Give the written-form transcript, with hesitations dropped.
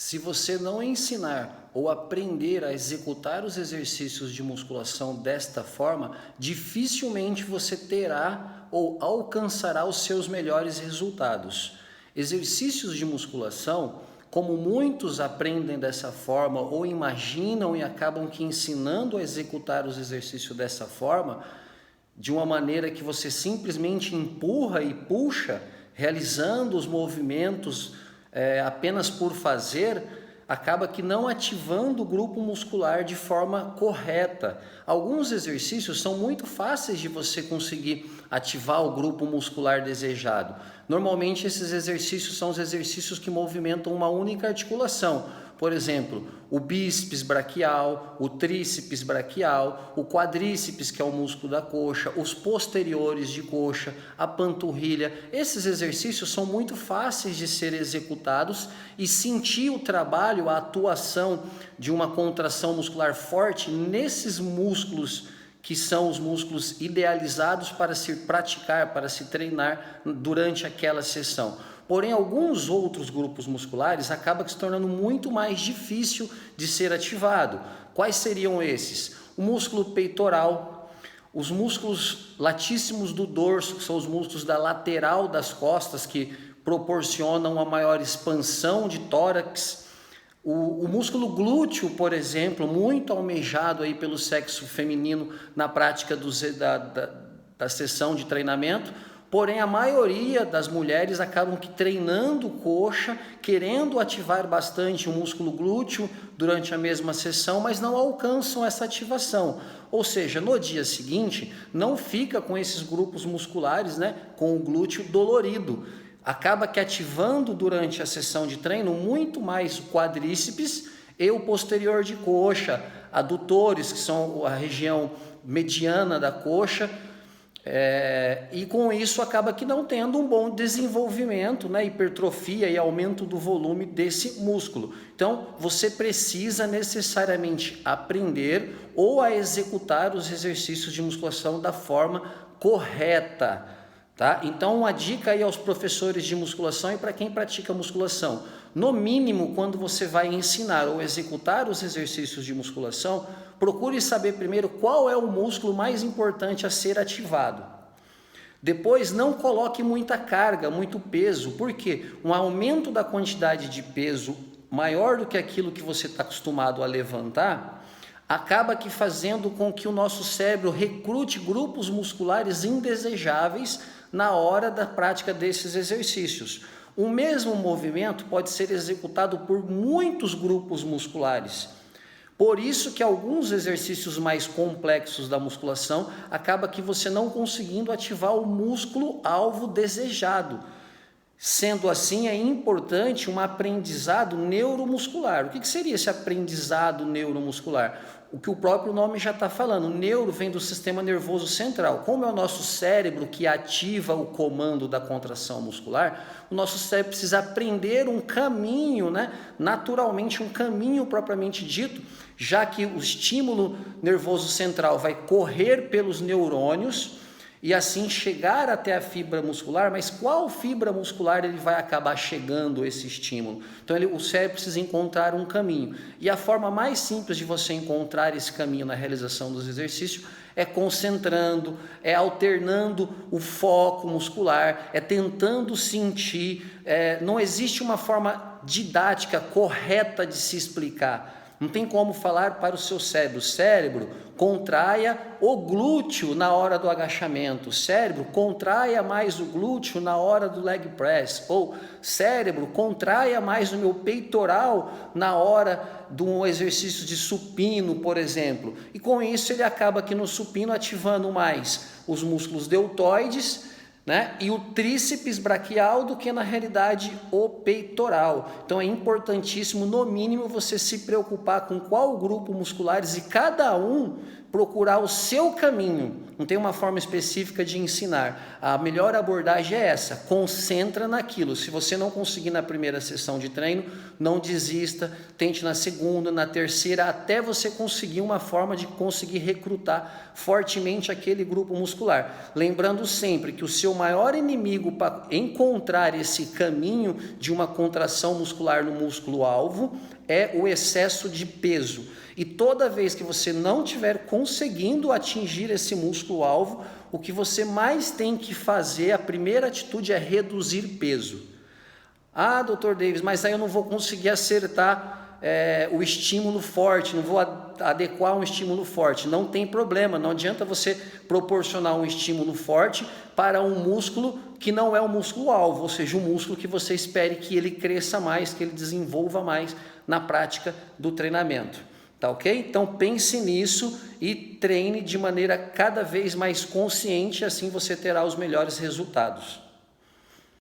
Se você não ensinar ou aprender a executar os exercícios de musculação desta forma, dificilmente você terá ou alcançará os seus melhores resultados. Exercícios de musculação, como muitos aprendem dessa forma ou imaginam e acabam que ensinando a executar os exercícios dessa forma, de uma maneira que você simplesmente empurra e puxa, realizando os movimentos apenas por fazer, acaba que não ativando o grupo muscular de forma correta. Alguns exercícios são muito fáceis de você conseguir ativar o grupo muscular desejado. Normalmente esses exercícios são os exercícios que movimentam uma única articulação. Por exemplo, o bíceps braquial, o tríceps braquial, o quadríceps, que é o músculo da coxa, os posteriores de coxa, a panturrilha. Esses exercícios são muito fáceis de ser executados e sentir o trabalho, a atuação de uma contração muscular forte nesses músculos que são os músculos idealizados para se praticar, para se treinar durante aquela sessão. Porém, alguns outros grupos musculares acabam se tornando muito mais difícil de ser ativado. Quais seriam esses? O músculo peitoral, os músculos latíssimos do dorso, que são os músculos da lateral das costas, que proporcionam uma maior expansão de tórax. O músculo glúteo, por exemplo, muito almejado aí pelo sexo feminino na prática da sessão de treinamento. Porém, a maioria das mulheres acabam que treinando coxa, querendo ativar bastante o músculo glúteo durante a mesma sessão, mas não alcançam essa ativação. Ou seja, no dia seguinte, não fica com esses grupos musculares, com o glúteo dolorido. Acaba que ativando durante a sessão de treino muito mais o quadríceps e o posterior de coxa, adutores, que são a região mediana da coxa, e com isso acaba que não tendo um bom desenvolvimento, hipertrofia e aumento do volume desse músculo. Então você precisa necessariamente aprender ou a executar os exercícios de musculação da forma correta, tá? Então uma dica aí aos professores de musculação e para quem pratica musculação: no mínimo, quando você vai ensinar ou executar os exercícios de musculação, procure saber primeiro qual é o músculo mais importante a ser ativado. Depois, não coloque muita carga, muito peso, porque um aumento da quantidade de peso maior do que aquilo que você está acostumado a levantar, acaba que fazendo com que o nosso cérebro recrute grupos musculares indesejáveis na hora da prática desses exercícios. O mesmo movimento pode ser executado por muitos grupos musculares. Por isso que alguns exercícios mais complexos da musculação acaba que você não conseguindo ativar o músculo alvo desejado. Sendo assim, é importante um aprendizado neuromuscular. O que seria esse aprendizado neuromuscular? O que o próprio nome já está falando. Neuro vem do sistema nervoso central. Como é o nosso cérebro que ativa o comando da contração muscular, o nosso cérebro precisa aprender um caminho, naturalmente um caminho propriamente dito, já que o estímulo nervoso central vai correr pelos neurônios e assim chegar até a fibra muscular. Mas qual fibra muscular ele vai acabar chegando esse estímulo? Então o cérebro precisa encontrar um caminho, e a forma mais simples de você encontrar esse caminho na realização dos exercícios é concentrando, é alternando o foco muscular, é tentando sentir. Não existe uma forma didática correta de se explicar. Não tem como falar para o seu cérebro: cérebro, contraia o glúteo na hora do agachamento, cérebro, contraia mais o glúteo na hora do leg press, ou cérebro, contraia mais o meu peitoral na hora de um exercício de supino, por exemplo. E com isso ele acaba aqui no supino ativando mais os músculos deltoides, e o tríceps braquial do que na realidade o peitoral. Então é importantíssimo, no mínimo, você se preocupar com qual grupo musculares, e cada um procurar o seu caminho. Não tem uma forma específica de ensinar. A melhor abordagem é essa, concentra naquilo. Se você não conseguir na primeira sessão de treino, não desista, tente na segunda, na terceira, até você conseguir uma forma de conseguir recrutar fortemente aquele grupo muscular. Lembrando sempre que o seu maior inimigo para encontrar esse caminho de uma contração muscular no músculo-alvo é o excesso de peso. E toda vez que você não estiver conseguindo atingir esse músculo-alvo, o que você mais tem que fazer, a primeira atitude é reduzir peso. Ah, Dr. Davis, mas aí eu não vou conseguir acertar o estímulo forte, não vou adequar um estímulo forte. Não tem problema, não adianta você proporcionar um estímulo forte para um músculo que não é o músculo-alvo, ou seja, um músculo que você espere que ele cresça mais, que ele desenvolva mais na prática do treinamento. Tá ok? Então pense nisso e treine de maneira cada vez mais consciente, assim você terá os melhores resultados.